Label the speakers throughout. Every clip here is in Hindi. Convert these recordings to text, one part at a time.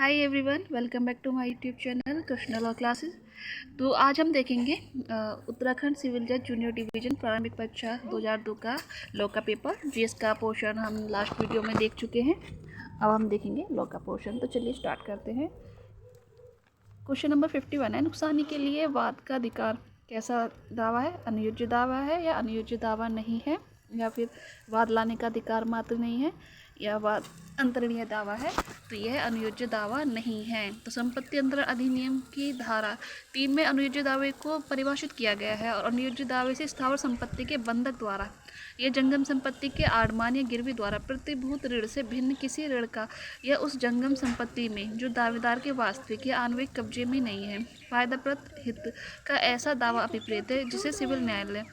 Speaker 1: Hi everyone, welcome back to my YouTube channel Krishna law classes. तो आज हम देखेंगे उत्तराखंड सिविल जज जूनियर डिवीज़न प्रारंभिक परीक्षा 2002 का लॉ का पेपर। जीएस का पोर्शन हम लास्ट वीडियो में देख चुके हैं। अब हम देखेंगे लॉ का पोर्शन। तो चलिए स्टार्ट करते हैं। क्वेश्चन नंबर 51 है, नुकसानी के लिए वाद का अधिकार कैसा दावा है? अनुयोज्य दावा है या अनुयोज्य दावा नहीं है, या फिर वाद लाने का अधिकार मात्र नहीं है, या वाद अंतरणीय दावा है? तो यह अनुयोज्य दावा नहीं है। तो संपत्ति अंतरण अधिनियम की धारा 3 में अनुयोज्य दावे को परिभाषित किया गया है। और अनुयोज्य दावे से स्थावर संपत्ति के बंधक द्वारा यह जंगम संपत्ति के आड़मान या गिरवी द्वारा प्रतिभूत ऋण से भिन्न किसी ऋण का या उस जंगम संपत्ति में जो दावेदार के वास्तविक या आणविक कब्जे में नहीं है फायदाप्रद हित का ऐसा दावा अभिप्रेत है जिसे सिविल न्यायालय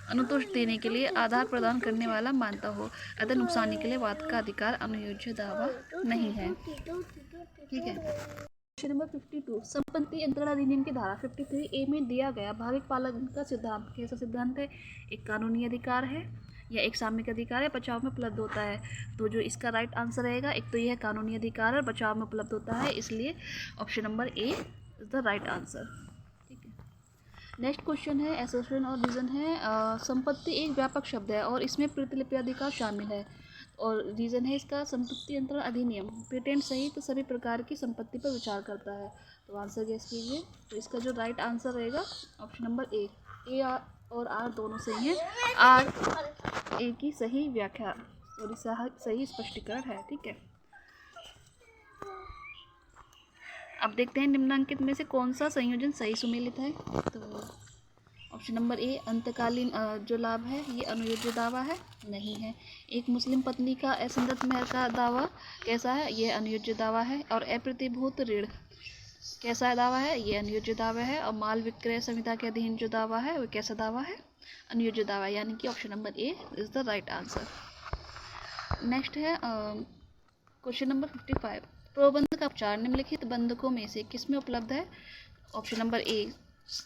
Speaker 1: अनुतोष देने के लिए आधार प्रदान करने वाला मानता हो। अतः नुकसानी के लिए वाद का अधिकार अनुयोज्य दावा नहीं है। ठीक है। क्वेश्चन नंबर 52, संपत्ति अंतरण अधिनियम की धारा 53A में दिया गया भाविक पालन का सिद्धांत कैसा सिद्धांत है? एक कानूनी अधिकार है या एक सामयिक अधिकार है, बचाव में उपलब्ध होता है? तो जो इसका राइट आंसर रहेगा, एक तो यह कानूनी अधिकार है, बचाव में उपलब्ध होता है, इसलिए option number A is the right answer. ठीक है। नेक्स्ट क्वेश्चन है, एसोसिएशन और रीजन है। संपत्ति एक व्यापक शब्द है और इसमें प्रतिलिपि अधिकार शामिल है। और रीज़न है इसका संपत्ति अंतरण अधिनियम पेटेंट सहित तो सभी प्रकार की संपत्ति पर विचार करता है। तो आंसर गेस कीजिए। तो इसका जो राइट आंसर रहेगा ऑप्शन नंबर ए और आर दोनों सही हैं। आर ए की सही व्याख्या और सही स्पष्टीकरण है। ठीक है। अब देखते हैं निम्नांकित में से कौन सा संयोजन सही सुमेलित है। तो ऑप्शन नंबर ए अंतकालीन जो लाभ है ये अनुयोज्य दावा है, नहीं है। एक मुस्लिम पत्नी का असंगत मेहर का दावा कैसा है? ये अनुयोज्य दावा है। और अप्रतिभूत ऋण कैसा दावा है? ये अनुयोज्य दावा है। और माल विक्रय संहिता के अधीन जो दावा है वो कैसा दावा है? अनुयोज्य दावा, यानी कि option number A is the right answer. Next है क्वेश्चन नंबर 55, प्रोबंध का उपचार निम्नलिखित बंधकों में से किसमें उपलब्ध है? ऑप्शन नंबर ए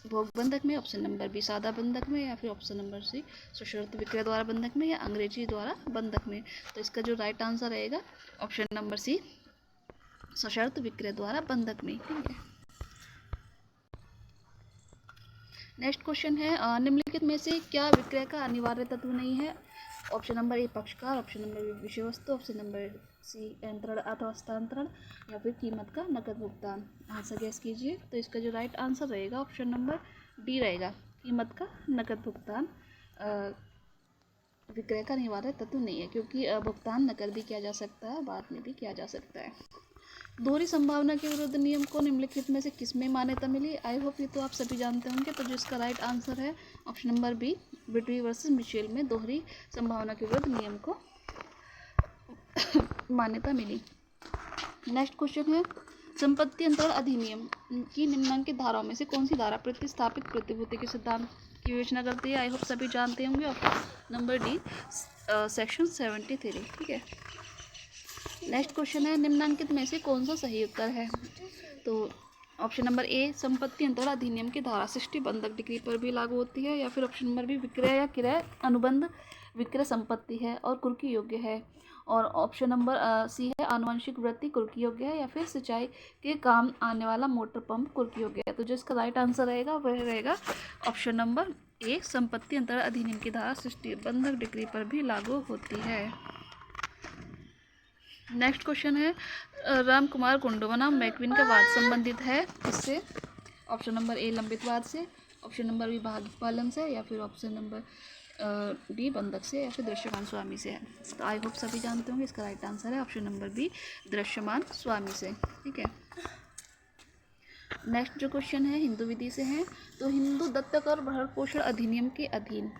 Speaker 1: भोग बंधक में, ऑप्शन नंबर बी सादा बंधक में, या फिर ऑप्शन नंबर सी सशर्त विक्रय द्वारा बंधक में, या अंग्रेजी द्वारा बंधक में। तो इसका जो राइट आंसर रहेगा ऑप्शन नंबर सी सशर्त विक्रय द्वारा बंधक में। ठीक है। नेक्स्ट क्वेश्चन है, निम्नलिखित में से क्या विक्रय का अनिवार्य तत्व नहीं है? ऑप्शन नंबर ए पक्षकार, ऑप्शन नंबर बी विषय वस्तु, ऑप्शन नंबर सी अंतरण अथवा हस्तांतरण, या फिर कीमत का नकद भुगतान। आंसर गैस कीजिए। तो इसका जो राइट आंसर रहेगा ऑप्शन नंबर डी रहेगा, कीमत का नकद भुगतान विक्रय का अनिवार्य तत्व नहीं है, क्योंकि भुगतान नकद भी किया जा सकता है, बाद में भी किया जा सकता है। दोहरी संभावना के विरुद्ध नियम को निम्नलिखित में से किसमें मान्यता मिली? आई होप ये तो आप सभी जानते होंगे। तो जिसका राइट आंसर है ऑप्शन नंबर बी बिटवी वर्सेस मिशेल में दोहरी संभावना के विरुद्ध नियम को मान्यता मिली। नेक्स्ट क्वेश्चन है, संपत्ति अंतरण अधिनियम की निम्नांकित धाराओं में से कौन सी धारा प्रतिस्थापित प्रतिभूति के सिद्धांत की विवेचना करती है? आई होप सभी जानते होंगे। Option number D section 73। ठीक है। नेक्स्ट क्वेश्चन है, निम्नांकित में से कौन सा सही उत्तर है? तो ऑप्शन नंबर ए संपत्ति अंतरण अधिनियम की धारा 60 बंधक डिग्री पर भी लागू होती है, या फिर ऑप्शन नंबर बी विक्रय या क्रय अनुबंध विक्रय संपत्ति है और कुर्की योग्य है, और ऑप्शन नंबर सी है आनुवंशिक वृत्ति कुर्की योग्य है, या फिर सिंचाई के काम आने वाला मोटर पंप कुर्की योग्य है। तो जिसका राइट आंसर रहेगा वह रहेगा ऑप्शन नंबर ए संपत्ति अंतरण अधिनियम की धारा 60 बंधक डिग्री पर भी लागू होती है। नेक्स्ट क्वेश्चन है, राम कुमार कुंडू बनाम मैक्विन का वाद संबंधित है किससे? ऑप्शन नंबर ए लंबित वाद से, ऑप्शन नंबर बी भाग पालन से, या फिर ऑप्शन नंबर डी बंधक से, या फिर दृश्यमान स्वामी से है। तो आई होप सभी जानते होंगे। इसका राइट आंसर है ऑप्शन नंबर बी दृश्यमान स्वामी से। ठीक है। नेक्स्ट जो क्वेश्चन है हिंदू विधि से है। तो हिंदू दत्तक और भरण पोषण अधिनियम के अधीन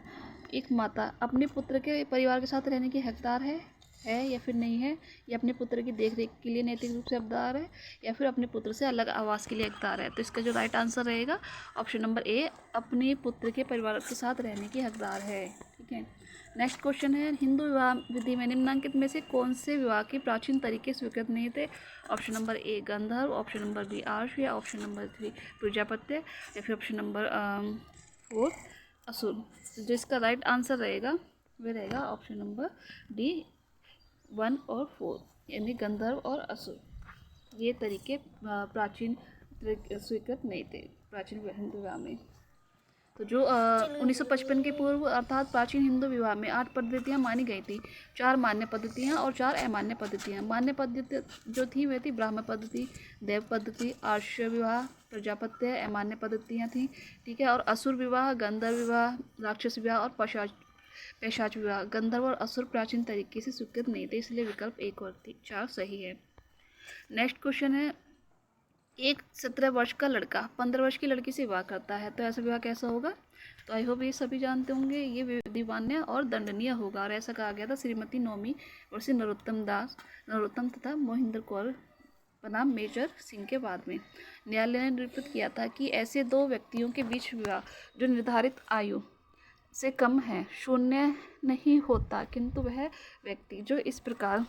Speaker 1: एक माता अपने पुत्र के परिवार के साथ रहने की हकदार है या फिर नहीं है, या अपने पुत्र की देखरेख के लिए नैतिक रूप से हकदार है, या फिर अपने पुत्र से अलग आवास के लिए हकदार है? तो इसका जो राइट आंसर रहेगा ऑप्शन नंबर ए अपने पुत्र के परिवार के साथ रहने की हकदार है। ठीक है। नेक्स्ट क्वेश्चन है, हिंदू विवाह विधि में निम्नांकित में से कौन से विवाह के प्राचीन तरीके स्वीकृत नहीं थे? ऑप्शन नंबर ए गंधर्व, ऑप्शन नंबर बी आर्ष, या ऑप्शन नंबर 3 प्रजापत्य, या फिर ऑप्शन नंबर 4 असुर। जिसका राइट आंसर रहेगा वह रहेगा ऑप्शन नंबर डी 1 और 4, यानी गंधर्व और असुर। ये तरीके प्राचीन स्वीकृत नहीं थे प्राचीन हिंदू विवाह में। तो जो 1955 के पूर्व अर्थात प्राचीन हिंदू विवाह में 8 पद्धतियाँ मानी गई थी। 4 मान्य पद्धतियाँ और 4 अमान्य पद्धतियाँ। मान्य पद्धति जो थी वह थी ब्राह्मण पद्धति, देव पद्धति, आर्ष विवाह, प्रजापत्य। अमान्य पद्धतियाँ थी, ठीक है। और असुर विवाह, गंधर्व विवाह, राक्षस विवाह और पैशाच विवाह। गंधर्व और असुर प्राचीन तरीके से स्वीकृत नहीं थे, इसलिए विकल्प 1 और 4 सही है। नेक्स्ट क्वेश्चन है, एक 17 वर्ष का लड़का 15 वर्ष की लड़की से विवाह करता है, तो ऐसा विवाह कैसा होगा? तो आई होप ये सभी जानते होंगे, ये विधिमान्य और दंडनीय होगा। और ऐसा कहा गया था श्रीमती नौमी वर्षीय नरोत्तम तथा मोहिंदर कौर बनाम मेजर सिंह के बाद में न्यायालय ने निरूपित किया था कि ऐसे 2 व्यक्तियों के बीच विवाह जो निर्धारित आयु से कम है शून्य नहीं होता, किंतु वह व्यक्ति जो इस प्रकार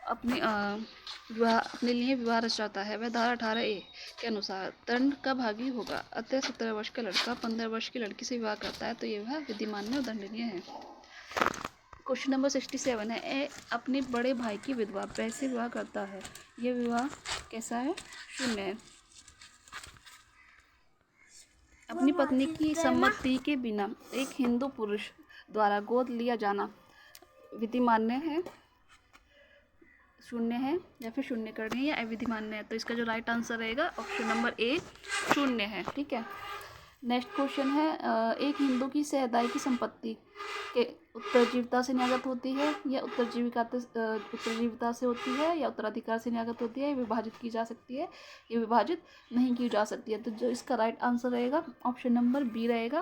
Speaker 1: अपने लिए विवाह रचाता है वह धारा 18A के अनुसार दंड का भागी होगा। अतः 17 वर्ष का लड़का 15 वर्ष की लड़की से विवाह करता है तो यह विवाह विधिमान्य और दंडनीय है। क्वेश्चन नंबर 67 है, अपने बड़े भाई की विधवा पैसे विवाह करता है, यह विवाह कैसा है? शून्य है। अपनी पत्नी की सम्मति के बिना एक हिंदू पुरुष द्वारा गोद लिया जाना विधिमान्य है, शून्य है, या फिर शून्य करनी है या अविधिमान्य है। तो इसका जो राइट आंसर रहेगा ऑप्शन नंबर ए शून्य है, ठीक है। नेक्स्ट क्वेश्चन है, एक हिंदू की सहदाई की संपत्ति के उत्तरजीविता से न्यागत होती है या उत्तरजीविता से होती है या उत्तराधिकार से न्यागत होती है, विभाजित की जा सकती है, ये विभाजित नहीं की जा सकती है। तो जो इसका राइट आंसर रहेगा ऑप्शन नंबर बी रहेगा,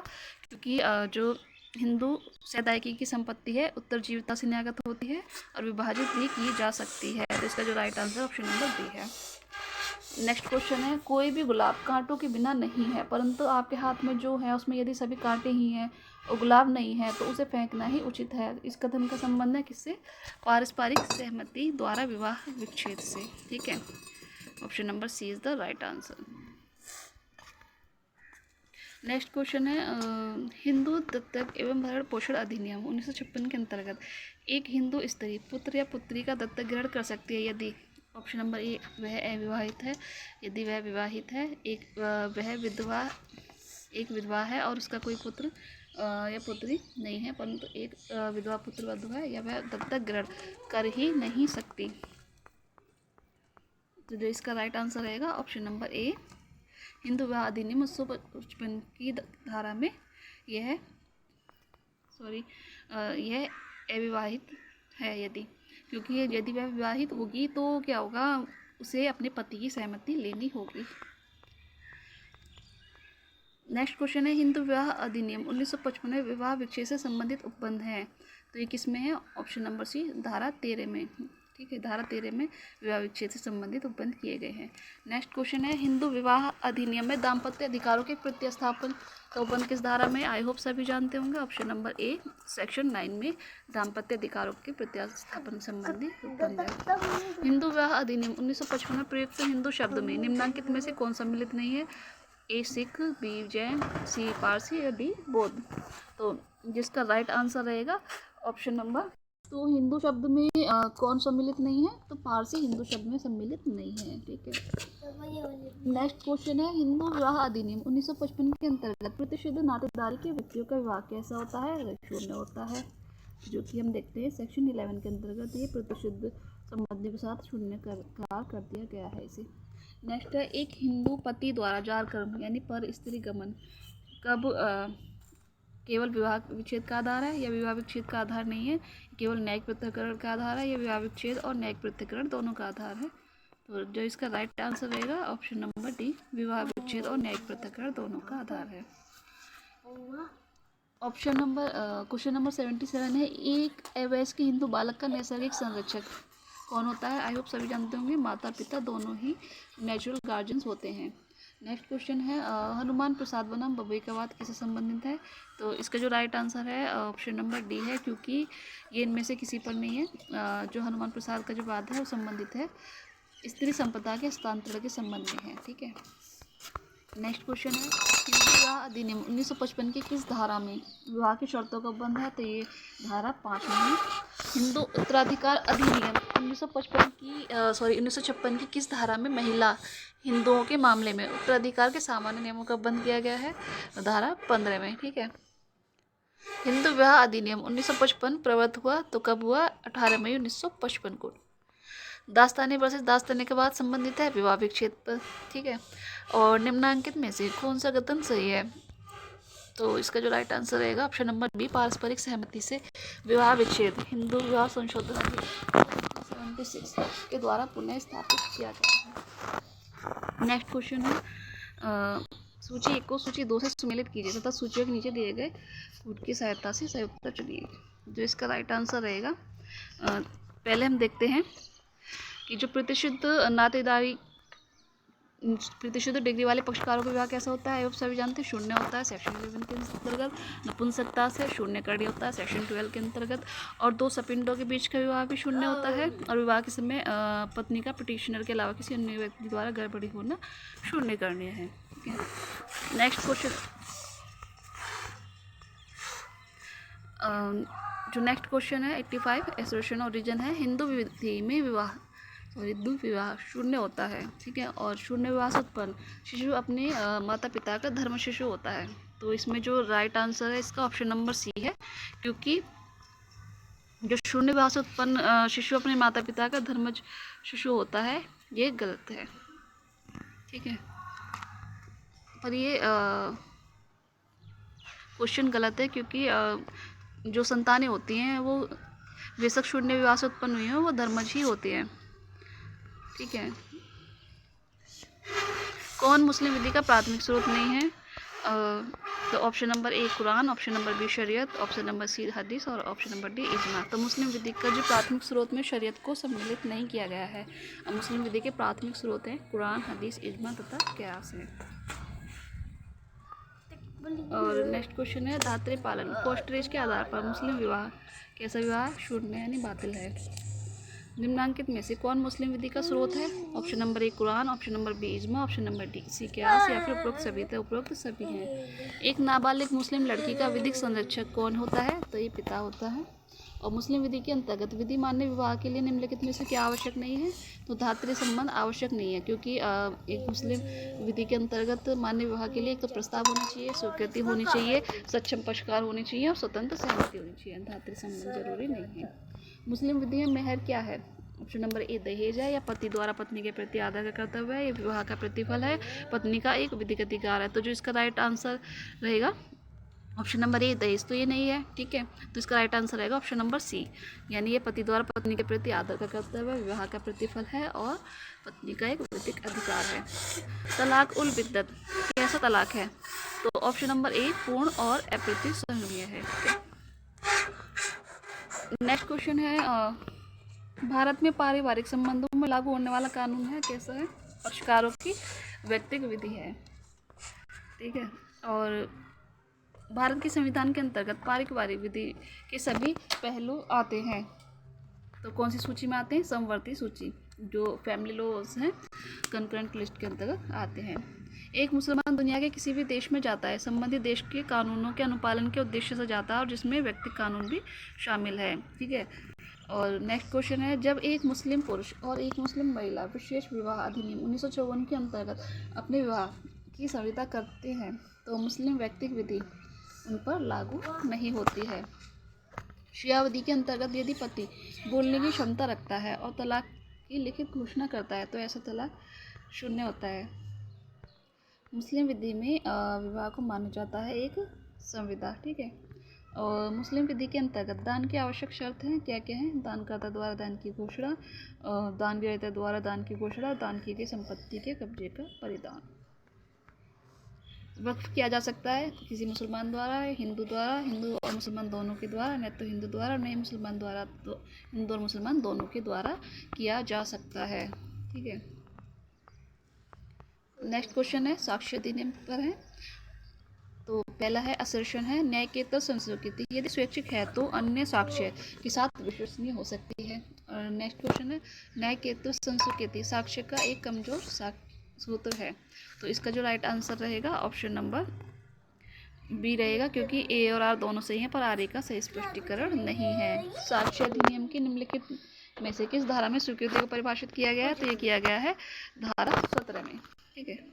Speaker 1: क्योंकि जो हिंदू सहदायकी की संपत्ति है उत्तरजीविता से न्यागत होती है और विभाजित भी की जा सकती है। तो इसका जो right answer option number B है। नेक्स्ट क्वेश्चन है, कोई भी गुलाब कांटों के बिना नहीं है, परंतु आपके हाथ में जो है उसमें यदि सभी कांटे ही हैं और गुलाब नहीं है तो उसे फेंकना ही उचित है। इस कथन का संबंध है किससे? पारस्परिक सहमति द्वारा विवाह विच्छेद से, ठीक है। Option number C is the right answer. Next question है, हिंदू दत्तक एवं भरण पोषण अधिनियम 1956 के अंतर्गत एक हिंदू स्त्री पुत्र या पुत्री का दत्तक ग्रहण कर सकती है यदि ऑप्शन नंबर ए वह अविवाहित है, यदि वह विवाहित है, एक विधवा है और उसका कोई पुत्र या पुत्री नहीं है, परंतु एक विधवा पुत्र वधू है, या वह दत्तक ग्रहण कर ही नहीं सकती। तो जो इसका राइट आंसर रहेगा ऑप्शन नंबर ए हिंदू विवाह अधिनियम 1955 की धारा में यह अविवाहित है यदि, क्योंकि यदि वह विवाहित होगी तो क्या होगा, उसे अपने पति की सहमति लेनी होगी। नेक्स्ट क्वेश्चन है, हिंदू विवाह अधिनियम 1955 में विवाह विच्छेद से संबंधित उपबंध हैं, तो ये किस में है? ऑप्शन नंबर सी धारा 13 में, ठीक है। धारा 13 में विवाह विच्छेद से संबंधित उपबंध किए गए हैं। नेक्स्ट क्वेश्चन है, हिंदू विवाह अधिनियम में दाम्पत्य अधिकारों के प्रतिस्थापन का उपबंध किस धारा में? आई होप सभी जानते होंगे, ऑप्शन नंबर ए सेक्शन 9 में दाम्पत्य अधिकारों के प्रतिस्थापन संबंधी उपबंध है। हिंदू विवाह अधिनियम 1955 में प्रयुक्त हिंदू शब्द में निम्नलिखित में से कौन सम्मिलित नहीं है? ए सिख, बी जैन, सी पारसी या डी बौद्ध। तो जिसका राइट आंसर रहेगा ऑप्शन नंबर, तो हिंदू शब्द में कौन सम्मिलित नहीं है? तो पारसी हिंदू शब्द में सम्मिलित नहीं है, ठीक है। नेक्स्ट क्वेश्चन है, हिंदू विवाह अधिनियम 1955 के अंतर्गत प्रतिषिद्ध नातेदारी के व्यक्तियों का विवाह कैसा होता है? शून्य होता है, जो कि हम देखते हैं सेक्शन 11 के अंतर्गत ये प्रतिषिद्ध संबंधियों के साथ शून्य करार कर दिया गया है इसे। नेक्स्ट है, एक हिंदू पति द्वारा जार कर्म यानी पर स्त्री गमन कब केवल विवाह विच्छेद का आधार है या विवाह विच्छेद का आधार नहीं है, केवल न्यायिक पृथक्करण का आधार है या विवाह विच्छेद और न्यायिक पृथक्करण दोनों का आधार है? तो जो इसका राइट आंसर रहेगा ऑप्शन नंबर डी विवाह विच्छेद और न्यायिक पृथक्करण दोनों का आधार है। ऑप्शन नंबर क्वेश्चन नंबर 77 है, एक अवयस्क हिंदू बालक का नैसर्गिक संरक्षक कौन होता है? आई होप सभी जानते होंगे, माता पिता दोनों ही नेचुरल गार्जियंस होते हैं। नेक्स्ट क्वेश्चन है, हनुमान प्रसाद बनाम भव्यवाद किससे संबंधित है? तो इसका जो राइट आंसर है ऑप्शन नंबर डी है, क्योंकि ये इनमें से किसी पर नहीं है। जो हनुमान प्रसाद का जो वाद है वो संबंधित है स्त्री संपदा के हस्तांतरण के संबंध में है, ठीक है। नेक्स्ट क्वेश्चन है, हिंदू विवाह अधिनियम 1955 की किस धारा में विवाह की शर्तों का उपबंध है? तो ये धारा 5 में है। हिंदू उत्तराधिकार अधिनियम 1956 की किस धारा में महिला हिंदुओं के मामले में उत्तराधिकार के सामान्य नियमों का बंद किया गया है? धारा 15 में। ठीक है। हिंदू विवाह अधिनियम 1955 प्रवृत्त हुआ तो कब हुआ? 18 मई 1955 को। दास्तानी वर्सेस दास्तानी के बाद संबंधित है विवाह विच्छेद पर। ठीक है। और निम्नांकित में से कौन सा कथन सही है? तो इसका जो राइट आंसर रहेगा ऑप्शन नंबर बी, पारस्परिक सहमति से विवाह विच्छेद हिंदू विवाह संशोधन अधिनियम 76 के द्वारा पुनः स्थापित किया गया है। नेक्स्ट क्वेश्चन है सूची 1 को सूची 2 से सम्मिलित कीजिए तथा सूचियों के नीचे दिए गए कूट की सहायता से सही उत्तर चुनिए। जो इसका राइट आंसर रहेगा पहले हम देखते हैं कि जो प्रतिशुद्ध डिग्री वाले पक्षकारों का विवाह कैसा होता है? सभी जानते हैं, शून्य होता है सेक्शन 11 के अंतर्गत। नपुंसकता से शून्य करनी होता है सेक्शन 12 के अंतर्गत। और दो सपिंडों के बीच का विवाह भी शून्य होता है। और विवाह के समय पत्नी का पिटिशनर के अलावा किसी अन्य व्यक्ति द्वारा गड़बड़ी होना शून्य करनीय है। नेक्स्ट क्वेश्चन, जो नेक्स्ट क्वेश्चन है 85 एसोसिएशन ओरिजिन है। हिंदू विधि में विवाह शून्य होता है। ठीक है। और शून्य विवाह से उत्पन्न शिशु अपने माता पिता का धर्म शिशु होता है। तो इसमें जो राइट आंसर है इसका ऑप्शन नंबर सी है, क्योंकि जो शून्य विवाह से उत्पन्न शिशु अपने माता पिता का धर्म शिशु होता है ये गलत है। ठीक है। पर ये क्वेश्चन गलत है, क्योंकि जो संतानें होती हैं वो बेशक शून्य विवाह से उत्पन्न हुई हैं वो धर्मज ही होती हैं। ठीक है। कौन मुस्लिम विधि का प्राथमिक स्रोत नहीं है? तो option number A Quran, option number B शरीयत, ऑप्शन नंबर सी हदीस और ऑप्शन नंबर डी इजमा। तो मुस्लिम विधि का जो प्राथमिक स्रोत में शरीयत को सम्मिलित नहीं किया गया है। मुस्लिम विधि के प्राथमिक स्रोत हैं कुरान, हदीस, इजमा तथा क़यास है। और नेक्स्ट क्वेश्चन है धात्री पालन पोस्टरेज के आधार पर मुस्लिम विवाह कैसा विवाह? शून्य यानी बातिल है। निम्नांकित में से कौन मुस्लिम विधि का स्रोत है? Option number A Quran, option number B इजमा, ऑप्शन नंबर डी किसी क़यास या फिर उपरोक्त सभी। तो उपरोक्त सभी हैं। एक नाबालिग मुस्लिम लड़की का विधिक संरक्षक कौन होता है? तो ये पिता होता है। और मुस्लिम विधि के अंतर्गत विधि मान्य विवाह के लिए निम्नलिखित में से क्या आवश्यक नहीं है? तो धात्री संबंध आवश्यक नहीं है, क्योंकि एक मुस्लिम विधि के अंतर्गत मान्य विवाह के लिए एक तो प्रस्ताव होना चाहिए, स्वीकृति होनी चाहिए, सक्षम पक्षकार होने चाहिए और स्वतंत्र सहमति होनी चाहिए। धात्री संबंध जरूरी नहीं है। मुस्लिम विधि में मेहर क्या है? ऑप्शन नंबर ए दहेज है, या पति द्वारा पत्नी के प्रति आदर का कर्तव्य है, या विवाह का प्रतिफल है, पत्नी का एक विधिक अधिकार है। तो जो इसका राइट आंसर रहेगा ऑप्शन नंबर ए दहेज तो ये नहीं है। ठीक है। तो इसका राइट आंसर रहेगा ऑप्शन नंबर सी, यानी ये पति द्वारा पत्नी के प्रति आदर का कर्तव्य है, विवाह का प्रतिफल है और पत्नी का एक विधिक अधिकार है। तलाक उल बिद्दत कैसा तलाक है? तो ऑप्शन नंबर ए पूर्ण और अप्रतिसंहरणीय है। नेक्स्ट क्वेश्चन है भारत में पारिवारिक संबंधों में लागू होने वाला कानून है कैसा है? पक्षकारों की व्यक्तिगत विधि है। ठीक है। और भारत के संविधान के अंतर्गत पारिवारिक विधि के सभी पहलू आते हैं। तो कौन सी सूची में आते हैं? समवर्ती सूची, जो फैमिली लॉज हैं कंकरेंट लिस्ट के अंतर्गत आते हैं। एक मुसलमान दुनिया के किसी भी देश में जाता है, संबंधित देश के कानूनों के अनुपालन के उद्देश्य से जाता है और जिसमें व्यक्तिगत कानून भी शामिल है। ठीक है। और नेक्स्ट क्वेश्चन है जब एक मुस्लिम पुरुष और एक मुस्लिम महिला विशेष विवाह अधिनियम 1954 के अंतर्गत अपने विवाह की संविदा करते हैं तो मुस्लिम व्यक्तिगत विधि उन पर लागू नहीं होती है। शिया विधि के अंतर्गत यदि पति बोलने की क्षमता रखता है और तलाक की लिखित घोषणा करता है तो ऐसा तलाक शून्य होता है। मुस्लिम विधि में विवाह को माना जाता है एक संविदा। ठीक है। और मुस्लिम विधि के अंतर्गत दान की आवश्यक शर्त हैं क्या क्या है? दानकर्ता द्वारा दान की घोषणा, दान ग्रहीता द्वारा दान की घोषणा, दान की गई संपत्ति के कब्जे का परिदान। वक्फ किया जा सकता है किसी मुसलमान द्वारा, हिंदू द्वारा, हिंदू और मुसलमान दोनों के द्वारा, न तो हिंदू द्वारा न मुसलमान द्वारा, तो हिंदू और मुसलमान दोनों के द्वारा किया जा सकता है। ठीक है। नेक्स्ट क्वेश्चन है साक्ष्य अधिनियम पर है। तो पहला है असर्शन है न्यायकेतर संस्कृति यदि स्वैच्छिक है तो अन्य साक्ष्य के साथ विश्वसनीय हो सकती है। और नेक्स्ट क्वेश्चन है न्यायकेतर संस्कृति साक्ष्य का एक कमजोर सूत्र है। तो इसका जो राइट आंसर रहेगा ऑप्शन नंबर बी रहेगा, क्योंकि ए और आर दोनों सही हैं पर आर ए का सही स्पष्टीकरण नहीं है। साक्ष्य अधिनियम की निम्नलिखित में से किस धारा में स्वीकृति को परिभाषित किया गया है? तो ये किया गया है धारा 17 में। ठीक है।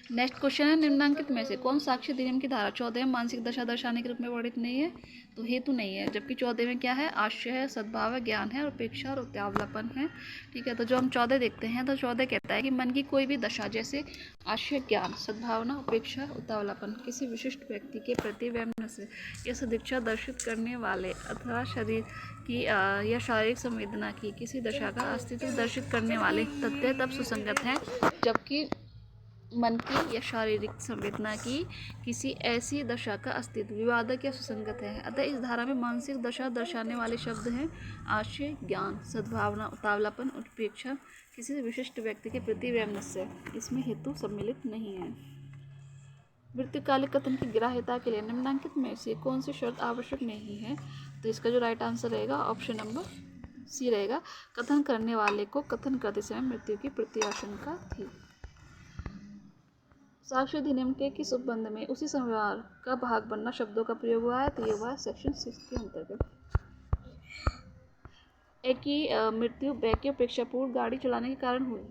Speaker 1: नेक्स्ट क्वेश्चन है, निम्नांकित में से कौन साक्ष्य अधिनियम की धारा 14 में मानसिक दशा दर्शाने के रूप में वर्णित नहीं है? तो हेतु नहीं है, जबकि 14 में क्या है? आशय है, सद्भाव है, ज्ञान है, उपेक्षा और उद्यावलापन है। ठीक है। तो जो हम 14 देखते हैं तो 14 कहता है कि मन की कोई भी दशा जैसे आशय, ज्ञान, सद्भावना, उपेक्षा, उद्यावलापन किसी विशिष्ट व्यक्ति के प्रति वैमनस्य से या सदिच्छा दर्शित करने वाले अथवा शरीर की या शारीरिक संवेदना की किसी दशा का अस्तित्व दर्शित करने वाले तथ्य तब सुसंगत हैं जबकि मन की या शारीरिक संवेदना की किसी ऐसी दशा का अस्तित्व विवादक या सुसंगत है। अतः इस धारा में मानसिक दशा दर्शाने वाले शब्द हैं आशय, ज्ञान, सद्भावना, उतावलापन, उपेक्षा, किसी विशिष्ट व्यक्ति के प्रति वैमनस्य। इसमें हेतु सम्मिलित नहीं है। मृत्युकालिक कथन की ग्राह्यता के लिए निम्नांकित में से कौन सी शर्त आवश्यक नहीं है? तो इसका जो राइट आंसर रहेगा ऑप्शन नंबर सी रहेगा। कथन करने वाले को कथन करते समय मृत्यु की प्रत्याशंका थी। साक्ष्य अधिनियम के किस उपबंध में उसी संव्यवहार का भाग बनना शब्दों का प्रयोग हुआ है? तो ये हुआ है सेक्शन 6 के अंतर्गत। ए की मृत्यु ब की अपेक्षापूर्ण गाड़ी चलाने के कारण हुई।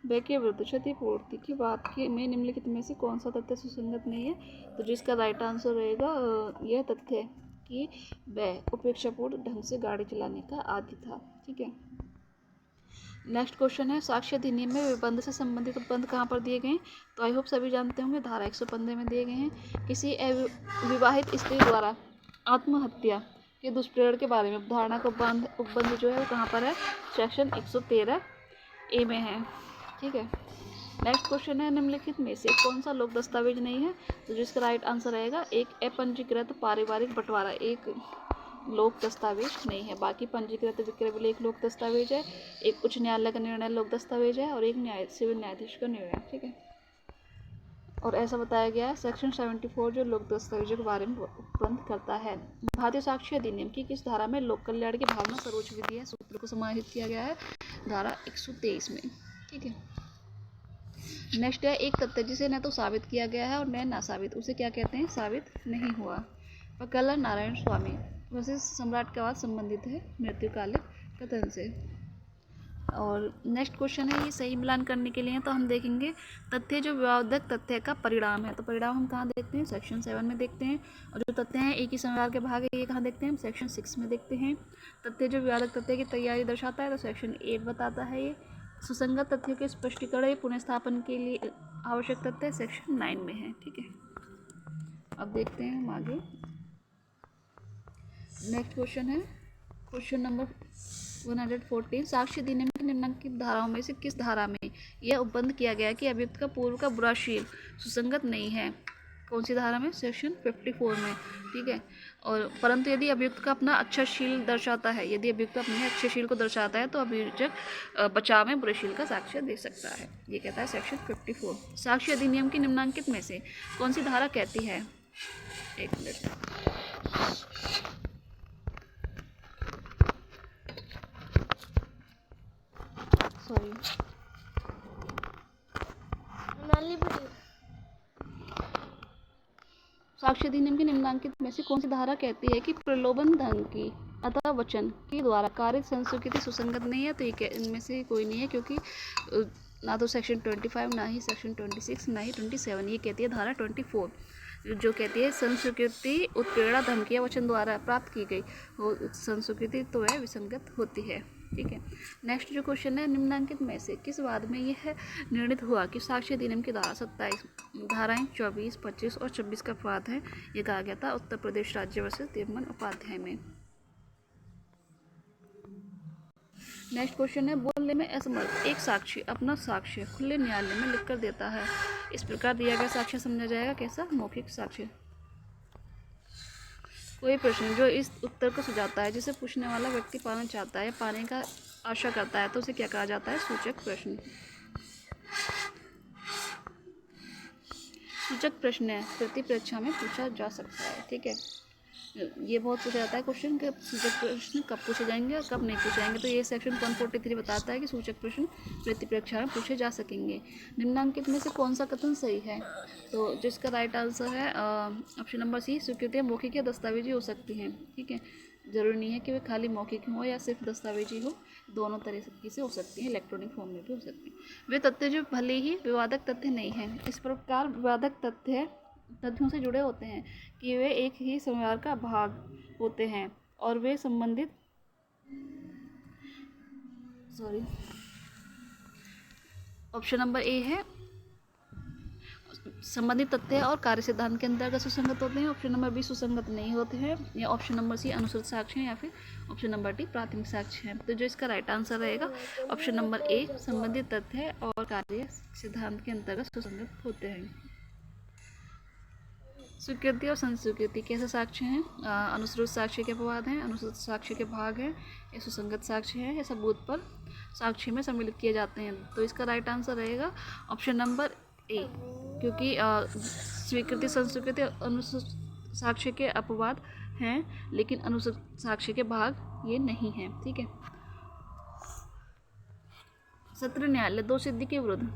Speaker 1: ब के विरुद्ध क्षतिपूर्ति की बात के में निम्नलिखित में से कौन सा तथ्य सुसंगत नहीं है? तो जिसका राइट आंसर रहेगा यह तथ्य कि ब उपेक्षापूर्ण ढंग से गाड़ी चलाने का आदी था। ठीक है। नेक्स्ट क्वेश्चन है, साक्ष्य अधिनियम में विबंध से संबंधित उपबंध कहाँ पर दिए गए हैं? तो आई होप सभी जानते होंगे, धारा 115 में दिए गए हैं। किसी अविवाहित स्त्री द्वारा आत्महत्या के दुष्प्रेरण के बारे में अवधारणा का उपबंध जो है वो कहाँ पर है? सेक्शन 113 ए में है। ठीक है। नेक्स्ट क्वेश्चन है, निम्नलिखित में से कौन सा लोक दस्तावेज नहीं है? तो जिसका राइट आंसर रहेगा एक अपंजीकृत पारिवारिक बंटवारा एक लोक दस्तावेज नहीं है। बाकी पंजीकृत विक्रय विलेख एक लोक दस्तावेज है, एक उच्च न्यायालय का निर्णय लोक दस्तावेज है और एक सिविल न्यायाधीश का निर्णय। ठीक है। और ऐसा बताया गया है सेक्शन 74 जो लोक दस्तावेजों के बारे में उपबंध करता है। भारतीय साक्ष्य अधिनियम की किस धारा में लोक कल्याण की भावना सर्वोच्च विधि है सूत्र को समाहित किया गया है? धारा 123 में। ठीक है। नेक्स्ट है, एक तथ्य जिसे न तो साबित किया गया है और न ना साबित, उसे क्या कहते हैं? साबित नहीं हुआ। प्रकलन नारायण स्वामी वैसे सम्राट का वाद संबंधित है मृत्युकालिक कथन से। और नेक्स्ट क्वेश्चन है, ये सही मिलान करने के लिए तो हम देखेंगे तथ्य जो विवादक तथ्य का परिणाम है। तो परिणाम हम कहाँ देखते हैं? सेक्शन 7 में देखते हैं। और जो तथ्य हैं एक ही संव्यवहार के भाग है ये कहाँ देखते हैं? हम सेक्शन 6 में देखते हैं। तथ्य जो विवादक तथ्य की तैयारी दर्शाता है तो सेक्शन 8 बताता है। ये सुसंगत तथ्यों के स्पष्टीकरण पुनर्स्थापन के लिए आवश्यक तथ्य सेक्शन 9 में है। ठीक है। अब देखते हैं हम आगे। नेक्स्ट क्वेश्चन है क्वेश्चन नंबर 114, साक्ष्य अधिनियम की निम्नलिखित धाराओं में से किस धारा में यह उपबंध किया गया कि अभियुक्त का पूर्व का बुराशील सुसंगत नहीं है? कौन सी धारा में? सेक्शन 54 में। ठीक है। और परंतु यदि अभियुक्त का अपना अच्छा शील दर्शाता है, यदि अभियुक्त अपने अच्छे शील को दर्शाता है तो अभियोजक बचाव में बुरे का साक्ष्य दे सकता है। ये कहता है सेक्शन 54। साक्ष्य अधिनियम की निम्नांकित में से कौन सी धारा कहती है? एक मिनट, सॉरी, साक्ष्य अधिनियम की निम्नांकित में से कौन सी धारा कहती है कि प्रलोभन धन की अथवा वचन के द्वारा कारित संस्कृति सुसंगत नहीं है? तो ये इनमें से कोई नहीं है, क्योंकि ना तो सेक्शन 25, ना ही सेक्शन 26, ना ही 27। ये कहती है धारा 24 जो कहती है संस्कृति उत्प्रेरणा धमकी या वचन द्वारा प्राप्त की गई संस्कृति तो वह विसंगत होती है। ठीक है। नेक्स्ट जो क्वेश्चन है, निम्नांकित में से किस वाद में यह निर्णित हुआ कि साक्ष्य अधिनियम की धारा 27 धाराएं 24, 25 और 26 का अपवाद है? ये कहा गया था उत्तर प्रदेश राज्य वर्सेस तिरुमन उपाध्याय में। नेक्स्ट क्वेश्चन है, बोलने में असमर्थ एक साक्षी अपना साक्ष्य खुले न्यायालय में लिखकर देता है। इस प्रकार दिया गया साक्ष्य समझा जाएगा कैसा? मौखिक साक्ष्य। कोई प्रश्न जो इस उत्तर को सुझाता है जिसे पूछने वाला व्यक्ति पाना चाहता है या पाने का आशा करता है तो उसे क्या कहा जाता है? सूचक प्रश्न। सूचक प्रश्न है प्रति परीक्षा में पूछा जा सकता है। ठीक है। ये बहुत पूछा जाता है क्वेश्चन कि सूचक प्रश्न कब पूछे जाएंगे और कब नहीं पूछे जाएंगे। तो ये सेक्शन 143 बताता है कि सूचक प्रश्न प्रति परीक्षा में पूछे जा सकेंगे। निम्नांकित में से कौन सा कथन सही है? तो जिसका राइट आंसर है ऑप्शन नंबर सी, स्वीकृतियाँ मौखिक या दस्तावेजी हो सकती हैं। ठीक है। ज़रूरी नहीं है कि वे खाली मौखिक हो या सिर्फ दस्तावेजी हो, दोनों तरीके से हो सकती हैं, इलेक्ट्रॉनिक फॉर्म में भी हो सकती हैं। वे तथ्य जो भले ही विवादक तथ्य नहीं हैं, इस प्रकार विवादक तथ्यों से जुड़े होते हैं कि वे एक ही समुदाय का भाग होते हैं और वे ऑप्शन नंबर ए है, संबंधित तथ्य और कार्य सिद्धांत के अंतर्गत सुसंगत होते हैं। ऑप्शन नंबर बी सुसंगत नहीं होते हैं, या ऑप्शन नंबर सी अनुश्रुत साक्ष्य हैं, या फिर ऑप्शन नंबर डी प्राथमिक साक्ष्य हैं। तो जो इसका राइट आंसर रहेगा ऑप्शन नंबर ए, संबंधित तथ्य और कार्य सिद्धांत के अंतर्गत सुसंगत होते हैं। स्वीकृति और संस्वीकृति कैसे साक्ष्य हैं? अनुश्रुत साक्ष्य के अपवाद हैं, अनुश्रुत साक्ष्य के भाग हैं, या सुसंगत साक्ष्य हैं, या सबूत पर साक्ष्य में सम्मिलित किए जाते हैं। तो इसका राइट आंसर रहेगा ऑप्शन नंबर ए, क्योंकि स्वीकृति संस्वीकृति अनुश्रुत साक्ष्य के अपवाद हैं, लेकिन अनुश्रुत साक्ष्य के भाग ये नहीं हैं। ठीक है। सत्र न्यायालय दो सिद्धि के विरुद्ध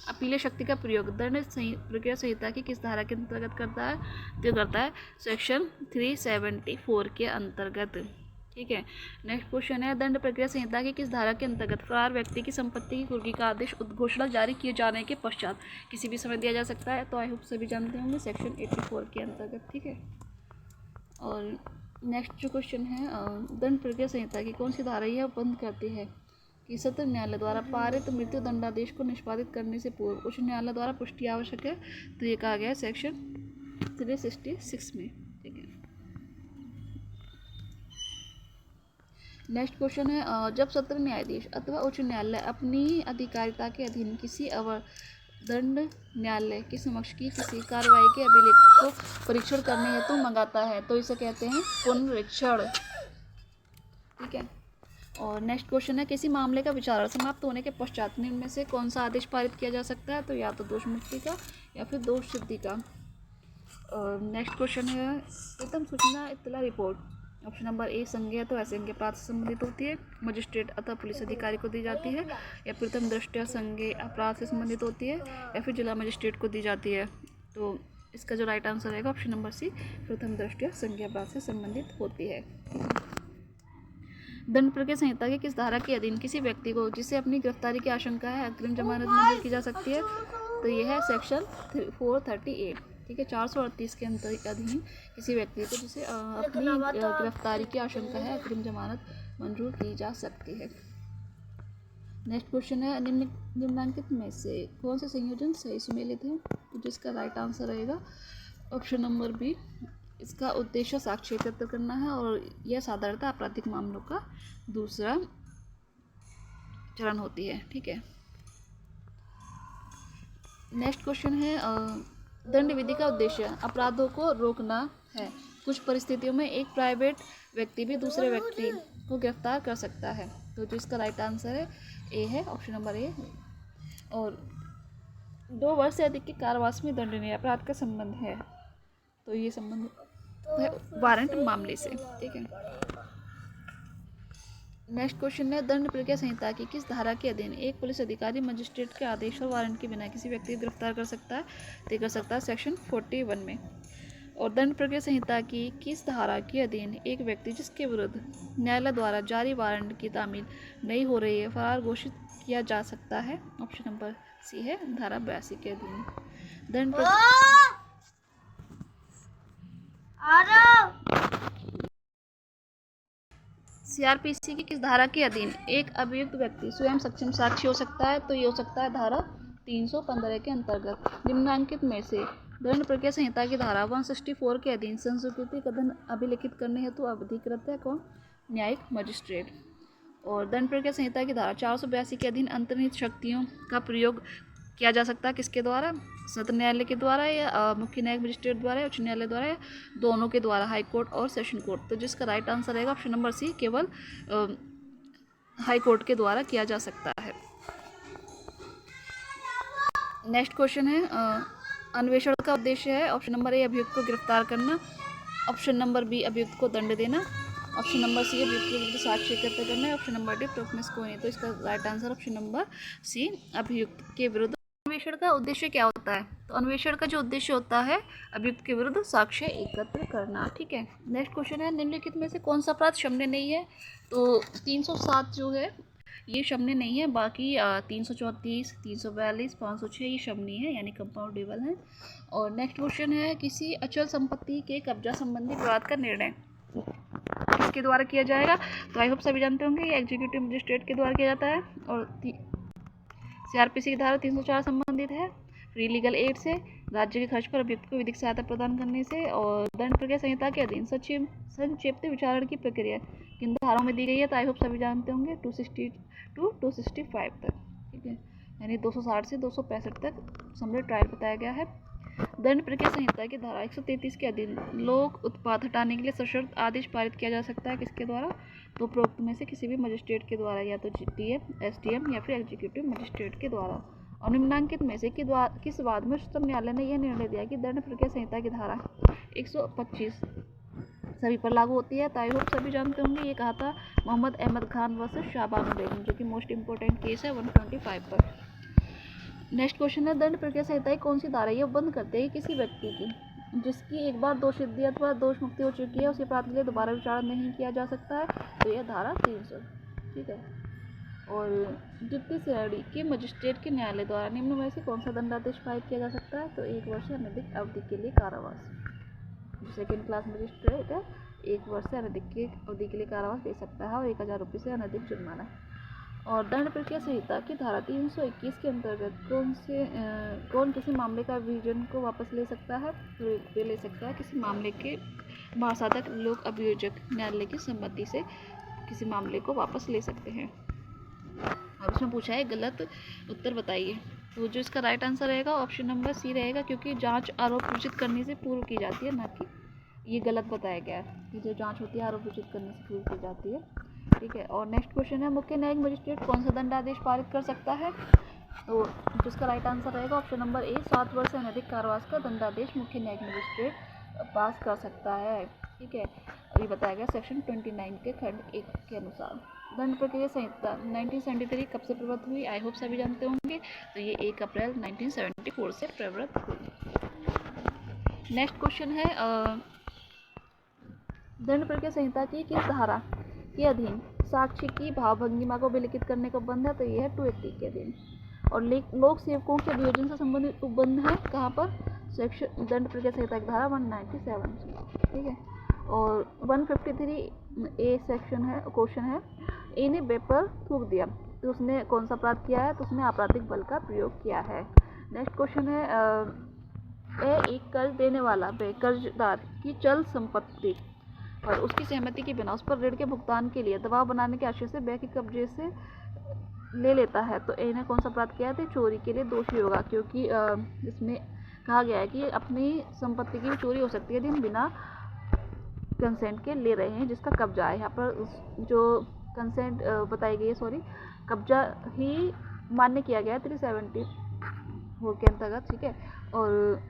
Speaker 1: अपीलीय शक्ति का प्रयोग दंड प्रक्रिया संहिता की किस धारा के अंतर्गत करता है? तो करता है सेक्शन 374 के अंतर्गत। ठीक है। नेक्स्ट क्वेश्चन है, दंड प्रक्रिया संहिता की किस धारा के अंतर्गत फरार व्यक्ति की संपत्ति की कुर्की का आदेश उद्घोषणा जारी किए जाने के पश्चात किसी भी समय दिया जा सकता है? तो आई होप सभी जानते होंगे, सेक्शन 84 के अंतर्गत। ठीक है। और नेक्स्ट जो क्वेश्चन है, दंड प्रक्रिया संहिता की कौन सी धारा यह बंद करती है कि सत्र न्यायालय द्वारा पारित मृत्यु दंडादेश को निष्पादित करने से पूर्व उच्च न्यायालय द्वारा पुष्टि आवश्यक है? तो ये कहा गया है सेक्शन 366 में। ठीक है। नेक्स्ट क्वेश्चन है, जब सत्र न्यायाधीश अथवा उच्च न्यायालय अपनी अधिकारिता के अधीन किसी दंड न्यायालय के समक्ष की किसी कार्रवाई के अभिलेख को परीक्षण करने हेतु मंगाता है, तो इसे कहते हैं पुनरीक्षण। ठीक है। और नेक्स्ट क्वेश्चन है, किसी मामले का विचारण समाप्त होने के पश्चात निम्न में से कौन सा आदेश पारित किया जा सकता है? तो या तो दोष मुक्ति का या फिर दोष सिद्धि का। नेक्स्ट क्वेश्चन है, प्रथम सूचना इत्तला रिपोर्ट ऑप्शन नंबर ए संज्ञेय तो असंज्ञेय अपराध से संबंधित होती है, मजिस्ट्रेट अथवा पुलिस अधिकारी को दी जाती है, या प्रथम दृष्टया संज्ञेय अपराध से संबंधित होती है, या फिर जिला मजिस्ट्रेट को दी जाती है। तो इसका जो राइट आंसर रहेगा ऑप्शन नंबर सी, प्रथम दृष्टया संज्ञेय अपराध से संबंधित होती है। दंड प्रक्रिया संहिता की किस धारा के अधीन किसी व्यक्ति को जिसे अपनी गिरफ्तारी की आशंका है अग्रिम जमानत मंजूर की जा सकती है? तो यह है सेक्शन 438। ठीक है। 438 के अधीन किसी व्यक्ति को जिसे अपनी गिरफ्तारी की आशंका है अग्रिम जमानत मंजूर की जा सकती है। नेक्स्ट क्वेश्चन है, निम्नलिखित में से कौन से संयोजन सही सुमेलित है? तो जिसका राइट आंसर रहेगा ऑप्शन नंबर बी, इसका उद्देश्य साक्ष्य एकत्र करना है और यह साधारणतः आपराधिक मामलों का दूसरा चरण होती है। ठीक है। नेक्स्ट क्वेश्चन है, दंड विधि का उद्देश्य अपराधों को रोकना है। कुछ परिस्थितियों में एक प्राइवेट व्यक्ति भी दूसरे व्यक्ति को गिरफ्तार कर सकता है। तो जो इसका राइट आंसर है ए है, ऑप्शन नंबर ए। और 2 वर्ष से अधिक के कारावास में दंडनीय अपराध का संबंध है, तो ये संबंध है वारंट मामले से। ठीक है। नेक्स्ट क्वेश्चन है, दंड प्रक्रिया संहिता की किस धारा के अधीन एक पुलिस अधिकारी मजिस्ट्रेट के आदेश और वारंट के बिना किसी व्यक्ति को गिरफ्तार कर सकता है? तो कर सकता है सेक्शन 41 में। और दंड प्रक्रिया संहिता की किस धारा के अधीन एक व्यक्ति जिसके विरुद्ध न्यायालय द्वारा जारी वारंट की तामील नहीं हो रही है फरार घोषित किया जा सकता है? ऑप्शन नंबर सी है, धारा 82 के अधीन। दंड सीआरपीसी की किस धारा के अधीन एक अभियुक्त व्यक्ति स्वयं सक्षम साक्षी हो सकता है? तो ये हो सकता है धारा 315 के अंतर्गत। निम्नलिखित में से दंड प्रक्रिया संहिता की धारा 164 के अधीन संस्वीकृति कथन अभिलिखित करने हेतु अधिकृत है कौन? न्यायिक मजिस्ट्रेट। और दंड प्रक्रिया संहिता की धारा 482 के अधीन अंतर्निहित शक्तियों का प्रयोग किया जा सकता है किसके द्वारा? सत्र न्यायालय के द्वारा, या मुख्य न्यायिक मजिस्ट्रेट द्वारा, या उच्च न्यायालय द्वारा, या दोनों के द्वारा, हाई कोर्ट और सेशन कोर्ट। तो जिसका राइट आंसर रहेगा ऑप्शन नंबर सी, केवल हाई कोर्ट के द्वारा किया जा सकता है। नेक्स्ट क्वेश्चन है, अन्वेषण का उद्देश्य है ऑप्शन नंबर ए अभियुक्त को गिरफ्तार करना, ऑप्शन नंबर बी अभियुक्त को दंड देना, ऑप्शन नंबर सी अभियुक्त के विरुद्ध साक्ष्य एकत्र करना है, ऑप्शन नंबर डी प्रूफ में कोई नहीं। तो इसका right answer option number C, अभियुक्त के विरुद्ध अन्वेषण का उद्देश्य क्या होता है? तो अन्वेषण का जो उद्देश्य होता है अभियुक्त के विरुद्ध साक्ष्य एकत्र करना। ठीक है, नेक्स्ट क्वेश्चन है निम्नलिखित में से कौन सा अपराध क्षम्य नहीं है? तो 307 जो है ये क्षम्य नहीं है, बाकी 334, 342, 506 ये क्षम्य है, यानी कंपाउंडेबल है। और नेक्स्ट क्वेश्चन है किसी अचल संपत्ति के कब्जा संबंधी विवाद का निर्णय किसके द्वारा किया जाएगा? तो आई होप सभी जानते होंगे ये एग्जीक्यूटिव मजिस्ट्रेट के द्वारा किया जाता है। और सीआरपीसी की धारा 304 संबंधित है फ्री लीगल एड से, राज्य के खर्च पर अभियुक्त को विधिक सहायता प्रदान करने से, और दंड प्रक्रिया संहिता के अधीन संक्षिप्त विचारण की प्रक्रिया किन धाराओं में दी गई है? तो आई होप सभी जानते होंगे 260 टू 265 तक। ठीक है, यानी 260 से 265 तक समरी ट्रायल बताया गया है। दंड प्रक्रिया संहिता की धारा 133 के अधीन लोक उत्पाद हटाने के लिए सशर्त आदेश पारित किया जा सकता है किसके द्वारा? तो उपरोक्त में से किसी भी मजिस्ट्रेट के द्वारा, या तो डीएम, एसडीएम या फिर एग्जीक्यूटिव मजिस्ट्रेट के द्वारा। और निम्नांकित में से किस वाद में उच्चतम न्यायालय ने यह निर्णय दिया कि दंड प्रक्रिया संहिता की धारा 125 सभी पर लागू होती है? तो आई होप सभी जानते होंगे ये कहा था मोहम्मद अहमद खान वर्सेस शाहबानो बेगम, जो कि मोस्ट इंपॉर्टेंट केस है 125 पर। नेक्स्ट क्वेश्चन है दंड प्रक्रिया संहिता कौन सी धारा ये बंद करते हैं किसी व्यक्ति की जिसकी एक बार दोष सिद्धि अथवा दोष मुक्ति हो चुकी है, उसी अपराध के लिए दोबारा विचार नहीं किया जा सकता है? तो यह धारा 300। ठीक है, और द्वितीय श्रेणी के मजिस्ट्रेट के न्यायालय द्वारा निम्न में से कौन सा दंडादेश पारित किया जा सकता है? तो 1 वर्ष से अनधिक अवधि के लिए कारावास। जो सेकेंड क्लास मजिस्ट्रेट है 1 वर्ष से अनधिक अवधि के लिए कारावास दे सकता है और 1000 रुपये से अनधिक जुर्माना। और दंड प्रक्रिया संहिता की धारा 321 के अंतर्गत कौन किसी मामले का विजन को वापस ले सकता है? तो ले सकता है किसी मामले के महासाधक लोक अभियोजक न्यायालय की सम्मति से किसी मामले को वापस ले सकते हैं। अब उसमें पूछा है गलत उत्तर बताइए। तो जो इसका राइट आंसर रहेगा ऑप्शन नंबर सी रहेगा, क्योंकि जांच आरोप सूचित करने से पूर्व की जाती है, ना कि ये गलत बताया गया है कि जो जांच होती है आरोप सूचित करने से पूर्व की जाती है। ठीक है, और नेक्स्ट क्वेश्चन है मुख्य न्यायिक मजिस्ट्रेट कौन सा दंडादेश पारित कर सकता है? तो जिसका राइट आंसर रहेगा ऑप्शन नंबर ए 7 वर्ष से अनधिक कारावास का दंडादेश मुख्य न्यायिक मजिस्ट्रेट पास कर सकता है। ठीक है, अभी बताया गया सेक्शन 29 के खंड 1 के अनुसार। दंड प्रक्रिया संहिता 1973 कब से प्रवृत्त हुई? आई होप सभी जानते होंगे, तो ये 1 अप्रैल 1974 से प्रवृत्त हुई। नेक्स्ट क्वेश्चन है दंड प्रक्रिया संहिता की किस धारा के अधीन साक्ष्य की भावभंगिमा को विलिखित करने का उपबंध है? तो यह है 280 के अधीन। और लोक सेवकों के अभियोजन से संबंधित उपबंध है कहाँ पर? सेक्शन दंड प्रक्रिया संहिता की धारा 197। ठीक है, और 153 ए सेक्शन है, क्वेश्चन है ए ने बे पर थूक दिया, तो उसने कौन सा अपराध किया है? तो उसने आपराधिक बल का प्रयोग किया है। नेक्स्ट क्वेश्चन है ए एक कर्ज देने वाला बे कर्जदार की चल संपत्ति और उसकी सहमति के बिना उस पर ऋण के भुगतान के लिए दबाव बनाने के आशय से बे के कब्जे से ले लेता है, तो ए ने कौन सा अपराध किया? तो चोरी के लिए दोषी होगा, क्योंकि इसमें कहा गया है कि अपनी संपत्ति की भी चोरी हो सकती है लेकिन बिना कंसेंट के ले रहे हैं जिसका कब्जा है। यहाँ पर जो कंसेंट बताई गई है, सॉरी, कब्जा ही मान्य किया गया है 374 के अंतर्गत। ठीक है, और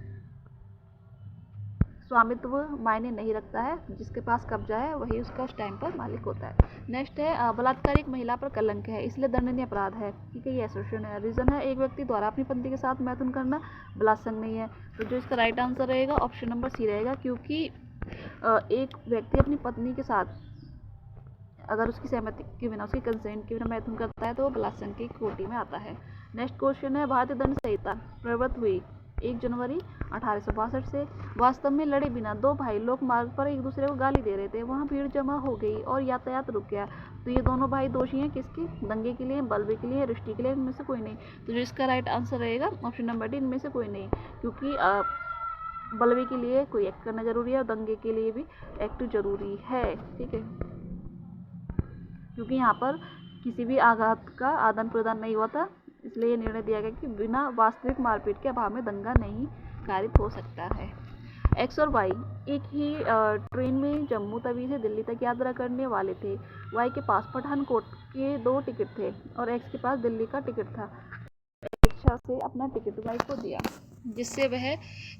Speaker 1: स्वामित्व मायने नहीं रखता है, जिसके पास कब्जा है वही उसका उस टाइम पर मालिक होता है। नेक्स्ट है बलात्कार एक महिला पर कलंक है इसलिए दंडनीय अपराध है। ठीक है, ये एसोसिएशन है। रीजन है एक व्यक्ति द्वारा अपनी पत्नी के साथ मैथुन करना बलात्संग नहीं है, तो जो इसका राइट आंसर रहेगा ऑप्शन नंबर सी रहेगा, क्योंकि एक व्यक्ति अपनी पत्नी के साथ अगर उसकी सहमति के बिना, उसकी कंसेंट के बिना मैथुन करता है तो वो बलात्संग की कोटि में आता है। नेक्स्ट क्वेश्चन है भारतीय दंड संहिता प्रवृत्त हुई 1 जनवरी 1862 से। वास्तव में लड़े बिना दो भाई लोक मार्ग पर एक दूसरे को गाली दे रहे थे, वहाँ भीड़ जमा हो गई और यातायात रुक गया, तो ये दोनों भाई दोषी हैं किसके? दंगे के लिए, बलवे के लिए, रिश्ते के लिए, इनमें से कोई नहीं। तो जो इसका राइट आंसर रहेगा ऑप्शन नंबर डी, इनमें से कोई नहीं, क्योंकि बलवे के लिए कोई एक्ट करना जरूरी है और दंगे के लिए भी एक्ट जरूरी है। ठीक है, क्योंकि यहाँ पर किसी भी आघात का आदान प्रदान नहीं हुआ था, इसलिए निर्णय दिया गया कि बिना वास्तविक मारपीट के अभाव में दंगा नहीं कारित हो सकता है। एक्स और वाई एक ही ट्रेन में जम्मू तवी से दिल्ली तक यात्रा करने वाले थे। वाई के पास पठानकोट के 2 टिकट थे और एक्स के पास दिल्ली का टिकट था। रिक्शा से अपना टिकट वाई को दिया। जिससे वह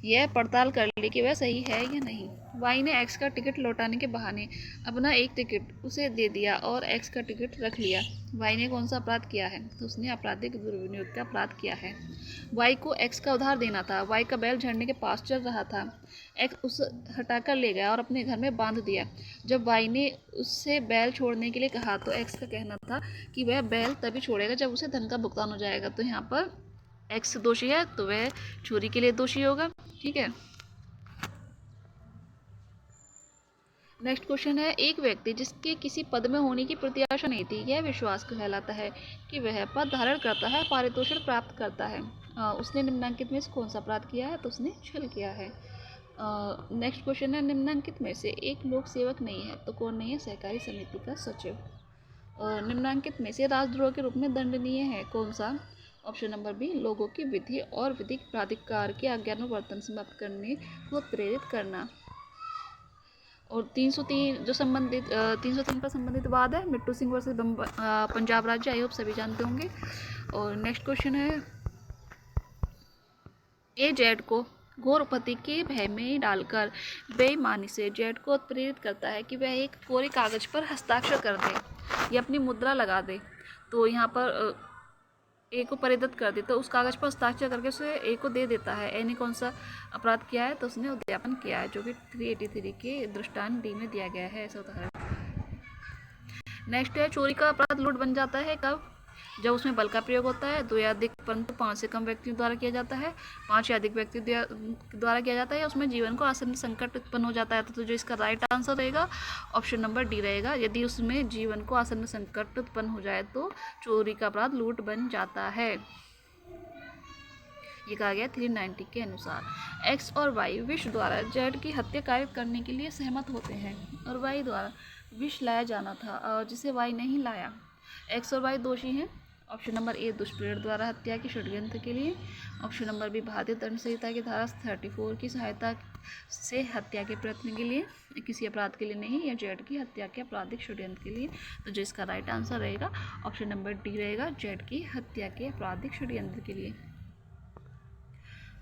Speaker 1: यह पड़ताल कर ले कि वह सही है या नहीं। वाई ने एक्स का टिकट लौटाने के बहाने अपना एक टिकट उसे दे दिया और एक्स का टिकट रख लिया। वाई ने कौन सा अपराध किया है? तो उसने आपराधिक दुर्विनियोग का अपराध किया है। वाई को एक्स का उधार देना था। वाई का बैल झरने के पास चल रहा था। एक्स उसे हटाकर ले गया और अपने घर में बांध दिया। जब वाई ने उससे बैल छोड़ने के लिए कहा तो एक्स का कहना था कि वह बैल तभी छोड़ेगा जब उसे धन का भुगतान हो जाएगा। तो यहाँ पर एक्स दोषी है तो वह चोरी के लिए दोषी होगा। ठीक है। नेक्स्ट क्वेश्चन है, एक व्यक्ति जिसके किसी पद में होने की प्रत्याशा नहीं थी, यह विश्वास कहलाता है कि वह पद धारण करता है, पारितोषिक प्राप्त करता है। उसने निम्नलिखित में से कौन सा अपराध किया है? तो उसने छल किया है। नेक्स्ट क्वेश्चन है, निम्नलिखित में से एक लोक सेवक नहीं है तो कौन नहीं है? सहकारी समिति का सचिव। निम्नलिखित में से राजद्रोह के रूप में दंडनीय है कौन सा? ऑप्शन नंबर बी, लोगों की विधि और विधिक प्राधिकार के आज्ञानुवर्तन समाप्त करने को प्रेरित करना। और 303 जो संबंधित 303 पर संबंधित वाद है, मिट्टू सिंह वर्सेस पंजाब राज्य, आई होप सभी जानते होंगे। और नेक्स्ट क्वेश्चन है, ए जेड को घोर उपपत्ति के भय में डालकर बेईमानी से जेड को प्रेरित करता है कि वह एक कोरे कागज पर हस्ताक्षर कर दे या अपनी मुद्रा लगा दे। तो यहाँ पर ए को परिदत्त कर दे तो उस कागज पर हस्ताक्षर करके उसे ए को दे देता है। ए ने कौन सा अपराध किया है? तो उसने उद्यापन किया है, जो कि 383 के दृष्टांत डी में दिया गया है। ऐसा होता है। नेक्स्ट है, चोरी का अपराध लूट बन जाता है कब? जब उसमें बल का प्रयोग होता है, 2 या अधिक परंतु 5 से कम व्यक्तियों द्वारा किया जाता है, 5 या अधिक व्यक्ति द्वारा किया जाता है, या उसमें जीवन को आसन्न संकट उत्पन्न हो जाता है। तो जो इसका राइट आंसर रहेगा ऑप्शन नंबर डी रहेगा। यदि उसमें जीवन को आसन्न संकट उत्पन्न हो जाए तो चोरी का अपराध लूट बन जाता है। ये कहा गया 390 के अनुसार। एक्स और वाई विष द्वारा जेड की हत्या कायम करने के लिए सहमत होते हैं और वाई द्वारा विष लाया जाना था जिसे वाई नहीं लाया। एक्स और वाई दोषी हैं। ऑप्शन नंबर ए, दुष्प्रेरण द्वारा हत्या के षड्यंत्र के लिए। ऑप्शन नंबर बी, भारतीय दंड संहिता की धारा 34 की सहायता से हत्या के प्रयत्न के लिए, किसी अपराध के लिए नहीं, या जेड की हत्या के आपराधिक षड्यंत्र के लिए। तो जो इसका राइट आंसर रहेगा ऑप्शन नंबर डी रहेगा, जेड की हत्या के आपराधिक षड्यंत्र के लिए।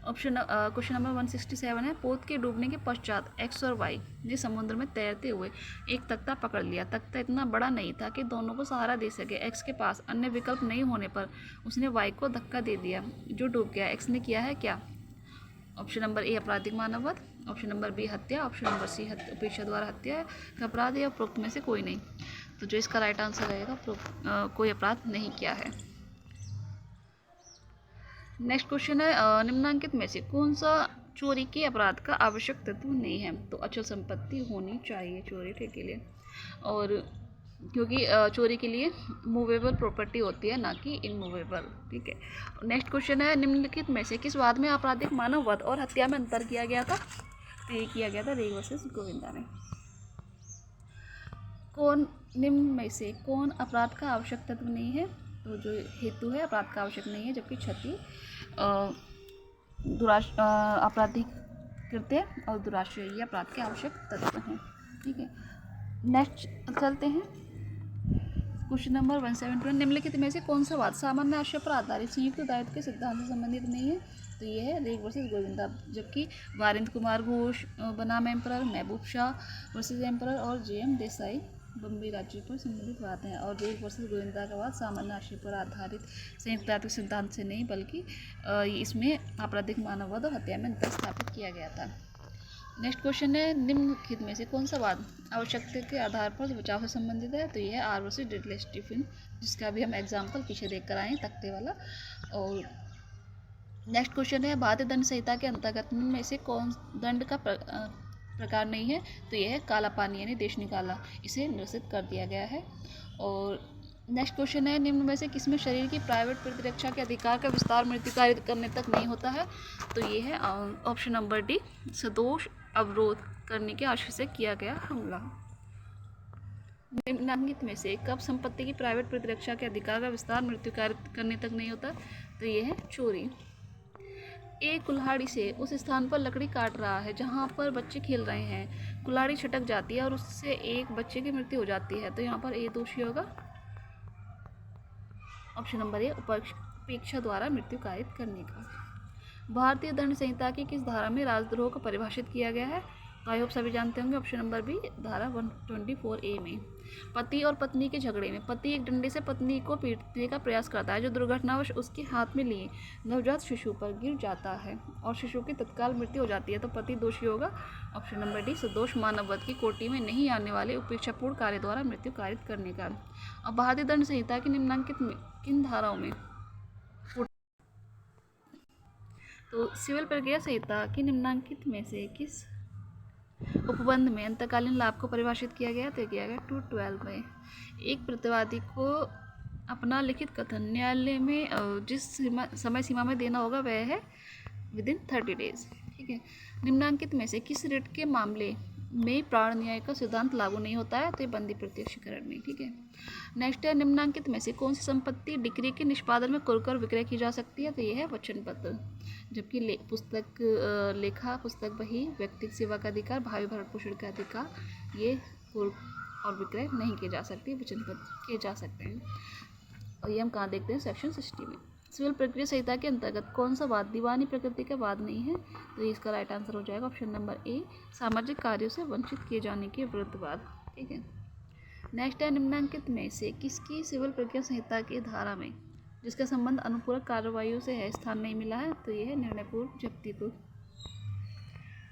Speaker 1: क्वेश्चन नंबर 167 है, पोत के डूबने के पश्चात एक्स और वाई ने समुद्र में तैरते हुए एक तख्ता पकड़ लिया। तख्ता इतना बड़ा नहीं था कि दोनों को सहारा दे सके। एक्स के पास अन्य विकल्प नहीं होने पर उसने वाई को धक्का दे दिया जो डूब गया। एक्स ने किया है क्या? ऑप्शन नंबर ए, आपराधिक मानववध। ऑप्शन नंबर बी, हत्या। ऑप्शन नंबर सी, उपेक्षा द्वारा हत्या का अपराध, या उपरोक्त में से कोई नहीं। तो जो इसका राइट आंसर रहेगा कोई अपराध नहीं किया है। नेक्स्ट क्वेश्चन है, निम्नांकित में से कौन सा चोरी के अपराध का आवश्यक तत्व नहीं है? तो अचल संपत्ति होनी चाहिए चोरी के लिए, और क्योंकि चोरी के लिए मूवेबल प्रॉपर्टी होती है, ना कि इनमूवेबल। ठीक है। नेक्स्ट क्वेश्चन है, निम्नलिखित में से किस वाद में आपराधिक मानववध और हत्या में अंतर किया गया था? तो ये किया गया था रेग वर्सेस गोविंदा में। कौन निम्न में से कौन अपराध का आवश्यक तत्व नहीं है? तो जो हेतु है अपराध का आवश्यक नहीं है, जबकि क्षति आपराधिक कृत्य और दुराश्रय ये अपराध के आवश्यक तत्व हैं। ठीक है। नेक्स्ट चलते हैं, क्वेश्चन नंबर 171, निम्नलिखित में से कौन सा वाद सामान्य आशय पर आधारित संयुक्त दायित्व के सिद्धांत से संबंधित नहीं है? तो ये है रेग वर्सेस गोविंदा, जबकि वारिंद्र कुमार घोष बनाम एम्परर, महबूब शाह वर्सेस एम्परर और JM देसाई बम्बई राज्य पर संबंधित बात हैं। और रेग वर्सेस गोविंदा का वाद सामान्य आशय पर आधारित संयुक्त दायित्व सिद्धांत से नहीं, बल्कि इसमें आपराधिक मानववध और हत्या में अंतर स्थापित किया गया था। नेक्स्ट क्वेश्चन है, निम्नलिखित में से कौन सा वाद आवश्यकता के आधार पर बचाव से संबंधित है? तो यह है आर वर्सेस डिडले स्टीफन, जिसका भी हम एग्जाम्पल पीछे देख कर आए तख्ते वाला। और नेक्स्ट क्वेश्चन है, भारतीय दंड संहिता के अंतर्गत में से कौन दंड का प्रकार नहीं है? तो यह है काला पानी यानी देश निकाला, इसे निरसित कर दिया गया है। और नेक्स्ट क्वेश्चन है, निम्न में से किसमें शरीर की प्राइवेट प्रतिरक्षा के अधिकार का विस्तार मृत्यु कार्य करने तक नहीं होता है? तो ये है ऑप्शन नंबर डी, सदोष अवरोध करने के आशय से किया गया हमला। निम्नलिखित में से कब संपत्ति की प्राइवेट प्रतिरक्षा के अधिकार का विस्तार मृत्यु कार्य करने तक नहीं होता? तो ये है चोरी। एक कुल्हाड़ी से उस स्थान पर लकड़ी काट रहा है जहाँ पर बच्चे खेल रहे हैं। कुल्हाड़ी छटक जाती है और उससे एक बच्चे की मृत्यु हो जाती है। तो यहाँ पर ए दोषी होगा। ऑप्शन नंबर ए, उपेक्षा द्वारा मृत्यु कारित करने का। भारतीय दंड संहिता की किस धारा में राजद्रोह को परिभाषित किया गया है? तो आई होप सभी जानते होंगे, ऑप्शन नंबर बी, धारा 124A में। पति और पत्नी के झगड़े में पति एक डंडे से पत्नी को पीटने का प्रयास करता है, जो दुर्घटनावश उसके हाथ में लिए नवजात शिशु पर गिर जाता है और शिशु की तत्काल मृत्यु हो जाती है, तो पति दोषी होगा। ऑप्शन नंबर डी, सदोष मानव वध की कोटि में नहीं आने वाले उपेक्षापूर्ण कार्य द्वारा मृत्यु कारित करने का। अब भारतीय दंड संहिता की निम्नलिखित किन धाराओं में, तो सिविल प्रक्रिया संहिता की निम्नलिखित में से किस उपबंध में अंतकालीन लाभ को परिभाषित किया गया? तो किया गया 212 में। एक प्रतिवादी को अपना लिखित कथन न्यायालय में जिस समय सीमा में देना होगा वह है विदिन 30 डेज। ठीक है। निम्नांकित में से किस रिट के मामले में प्राण न्याय का सिद्धांत लागू नहीं होता है? तो ये बंदी प्रत्यक्षीकरण में। ठीक है। नेक्स्ट है, निम्नांकित में से कौन सी संपत्ति डिक्री के निष्पादन में कुरकर विक्रय की जा सकती है? तो ये है वचन पत्र। जबकि पुस्तक लेखा, पुस्तक बही, व्यक्तिगत सेवा का अधिकार, भावी भरण पोषण का अधिकार, ये कुर्क और विक्रय नहीं किए जा सकते, वचन पत्र किए जा सकते हैं। और ये हम कहाँ देखते हैं? सेक्शन 60 में। सिविल प्रक्रिया संहिता के अंतर्गत कौन सा वाद दीवानी प्रकृति का वाद नहीं है? तो ये इसका राइट आंसर हो जाएगा ऑप्शन नंबर ए, सामाजिक कार्यों से वंचित किए जाने के विरुद्ध वाद। ठीक है। नेक्स्ट है, निम्नांकित में से किसकी सिविल प्रक्रिया संहिता की धारा में जिसका संबंध अनुपूरक कार्रवाइयों से है स्थान नहीं मिला है? तो ये है निर्णय पूर्व जब्ती को।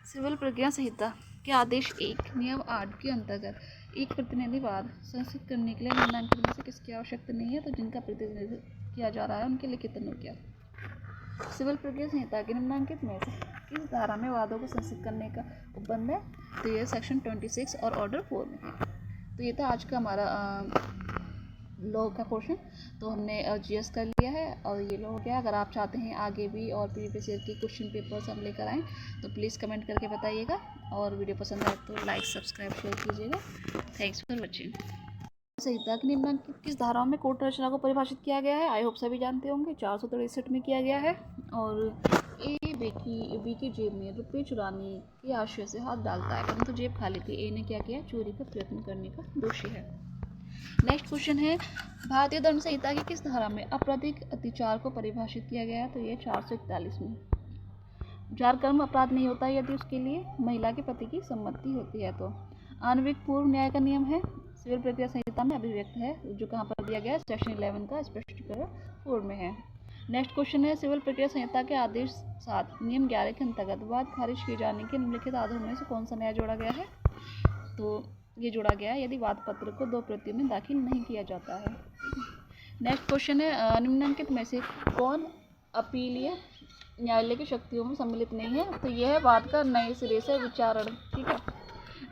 Speaker 1: सिविल प्रक्रिया संहिता के आदेश 1 नियम 8 के अंतर्गत एक प्रतिनिधिवाद संस्थित करने के लिए निम्नांकित में से किसकी आवश्यकता नहीं है? तो जिनका प्रतिनिधित्व किया जा रहा है उनके लिखित अनुज्ञा। सिविल प्रक्रिया संहिता के निम्नांकित में से किस धारा में वादों को संस्थित करने का उपबंध है? तो ये सेक्शन 26 और ऑर्डर 4 में है। तो ये था आज का हमारा लॉ का पोर्शन। तो हमने जीएस कर लिया है और ये लॉ हो गया। अगर आप चाहते हैं आगे भी और प्रीवियस ईयर के क्वेश्चन पेपर्स हम लेकर आएँ तो प्लीज़ कमेंट करके बताइएगा, और वीडियो पसंद आए तो लाइक, सब्सक्राइब, शेयर कीजिएगा। Thanks for watching. संहिता की निम्नलिखित किस धाराओं में कोर्ट रचना को परिभाषित किया गया है? आई होप सभी जानते होंगे, 463 में किया गया है। और ए बी की जेब में रुपये चुराने के आशय से हाथ डालता है, परंतु जेब खाली थी। ए ने क्या किया? चोरी का प्रयत्न करने का दोषी है। नेक्स्ट क्वेश्चन है, भारतीय दंड संहिता की किस धारा में आपराधिक अत्याचार को परिभाषित किया गया है? तो ये 441 में। जारकर्म अपराध नहीं होता यदि उसके लिए महिला के पति की सम्मति होती है। तो आणविक पूर्व न्याय का नियम है, सिविल प्रक्रिया संहिता में अभिव्यक्त है, जो कहाँ पर दिया गया है? सेक्शन 11 का स्पष्टीकरण 4 में है। नेक्स्ट क्वेश्चन है, सिविल प्रक्रिया संहिता के आदेश 7 नियम 11 के अंतर्गत वाद खारिज किए जाने के निम्नलिखित आधारों में से कौन सा न्याय जोड़ा गया है? तो ये जोड़ा गया है यदि वाद पत्र को 2 प्रतियों में दाखिल नहीं किया जाता है। नेक्स्ट क्वेश्चन है, निम्नलिखित में से कौन अपीलीय न्यायालय की शक्तियों में सम्मिलित नहीं है? तो यह है वाद का नए सिरे से विचारण। ठीक है।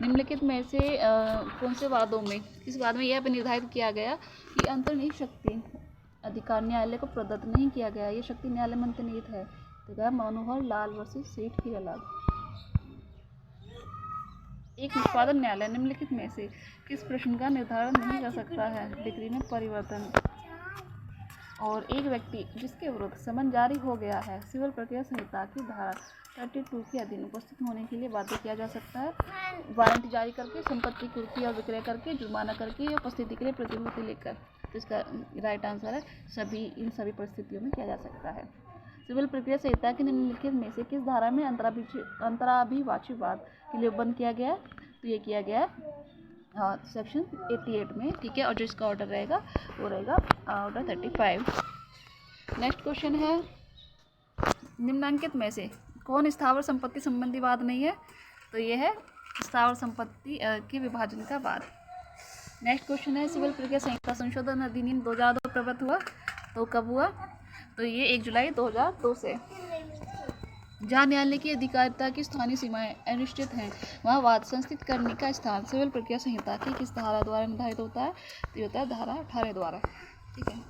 Speaker 1: निम्नलिखित में से कौन से वादों में, किस वाद में यह निर्धारित किया गया कि अंतर्निहित शक्ति अधिकार न्यायालय को प्रदत्त नहीं किया गया, ये शक्ति न्यायालय में अंतर्निहित है? तो क्या? मनोहर लाल वर्सेस सेठ हीरालाल। एक निष्पादन न्यायालय निम्नलिखित में से किस प्रश्न का निर्धारण नहीं कर सकता है? डिग्री में परिवर्तन। और एक व्यक्ति जिसके विरुद्ध समन जारी हो गया है, सिविल प्रक्रिया संहिता की धारा 32 के अधीन उपस्थित होने के लिए बाध्य किया जा सकता है, वारंट जारी करके, संपत्ति कुर्की और विक्रय करके, जुर्माना करके या उपस्थिति के लिए प्रतिभूति लेकर। तो इसका राइट आंसर है इन सभी परिस्थितियों में किया जा सकता है। सिविल प्रक्रिया संहिता के निम्नलिखित में से किस धारा में अंतराभिवाची वाद के लिए उपबंध किया गया? तो ये किया गया सेक्शन 88 में। ठीक है। और जो इसका ऑर्डर रहेगा वो रहेगा ऑर्डर 35। नेक्स्ट क्वेश्चन है, निम्नांकित में से कौन स्थावर संपत्ति संबंधी वाद नहीं है? तो ये है स्थावर संपत्ति के विभाजन का वाद। नेक्स्ट क्वेश्चन है, सिविल प्रक्रिया संहिता संशोधन अधिनियम 2002 प्रवृत्त हुआ, तो कब हुआ? तो ये 1 जुलाई 2002 से। जहाँ न्यायालय की अधिकारिता की स्थानीय सीमाएं अनिश्चित हैं, वहाँ वाद संस्थित करने का स्थान सिविल प्रक्रिया संहिता की किस धारा द्वारा निर्धारित होता है? तो ये होता है धारा 18 द्वारा। ठीक है।